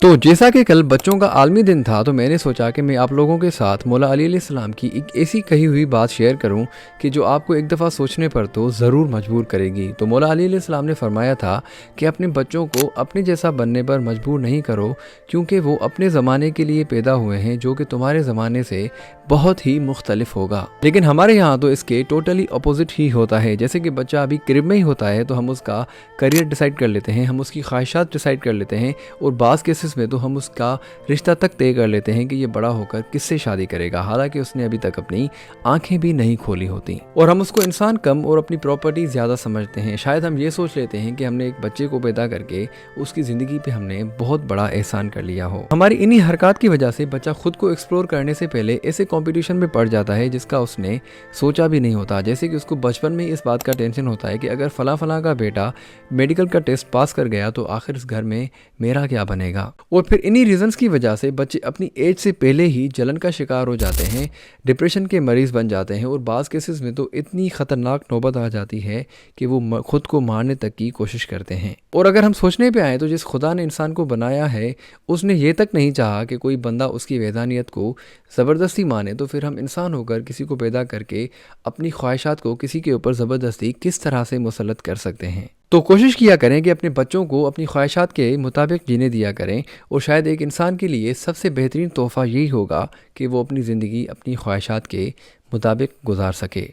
तो जैसा कि कल बच्चों का आलमी दिन था, तो मैंने सोचा कि मैं आप लोगों के साथ मौला अली अलैहिस्सलाम की एक ऐसी कही हुई बात शेयर करूं कि जो आपको एक दफ़ा सोचने पर तो ज़रूर मजबूर करेगी। तो मौला अली अलैहिस्सलाम ने फरमाया था कि अपने बच्चों को अपने जैसा बनने पर मजबूर नहीं करो, क्योंकि वो अपने ज़माने के लिए पैदा हुए हैं जो कि तुम्हारे ज़माने से बहुत ही मुख्तलिफ होगा। लेकिन हमारे यहाँ तो इसके टोटली अपोजिट ही होता है। जैसे कि बच्चा अभी क्रिब में ही होता है तो हम उसका करियर डिसाइड कर लेते हैं, हम उसकी ख्वाहिशात डिसाइड कर लेते हैं, और बाज़ केसेस में तो हम उसका रिश्ता तक तय कर लेते हैं कि ये बड़ा होकर किससे शादी करेगा, हालांकि उसने अभी तक अपनी आंखें भी नहीं खोली होती। और हम उसको इंसान कम और अपनी प्रॉपर्टी ज़्यादा समझते हैं। शायद हम ये सोच लेते हैं कि हमने एक बच्चे को पैदा करके उसकी ज़िंदगी पे हमने बहुत बड़ा एहसान कर लिया हो। हमारी इन्हीं हरकत की वजह से बच्चा खुद को एक्सप्लोर करने से पहले ऐसे कंपटीशन में पड़ जाता है जिसका उसने सोचा भी नहीं होता। जैसे कि उसको बचपन में इस बात का टेंशन होता है कि अगर फला फला का बेटा मेडिकल का टेस्ट पास कर गया तो आखिर इस घर में मेरा क्या बनेगा। और फिर इन्हीं रीजंस की वजह से बच्चे अपनी एज से पहले ही जलन का शिकार हो जाते हैं, डिप्रेशन के मरीज़ बन जाते हैं, और बाज़ केसेस में तो इतनी ख़तरनाक नौबत आ जाती है कि वो खुद को मारने तक की कोशिश करते हैं। और अगर हम सोचने पे आए तो जिस खुदा ने इंसान को बनाया है उसने ये तक नहीं चाहा कि कोई बंदा उसकी वैधानियत को ज़बरदस्ती माने, तो फिर हम इंसान होकर किसी को पैदा करके अपनी ख्वाहिशात को किसी के ऊपर ज़बरदस्ती किस तरह से मुसल्लत कर सकते हैं। तो कोशिश किया करें कि अपने बच्चों को अपनी ख्वाहिशात के मुताबिक जीने दिया करें, और शायद एक इंसान के लिए सबसे बेहतरीन तोहफ़ा यही होगा कि वो अपनी ज़िंदगी अपनी ख्वाहिशात के मुताबिक गुजार सके।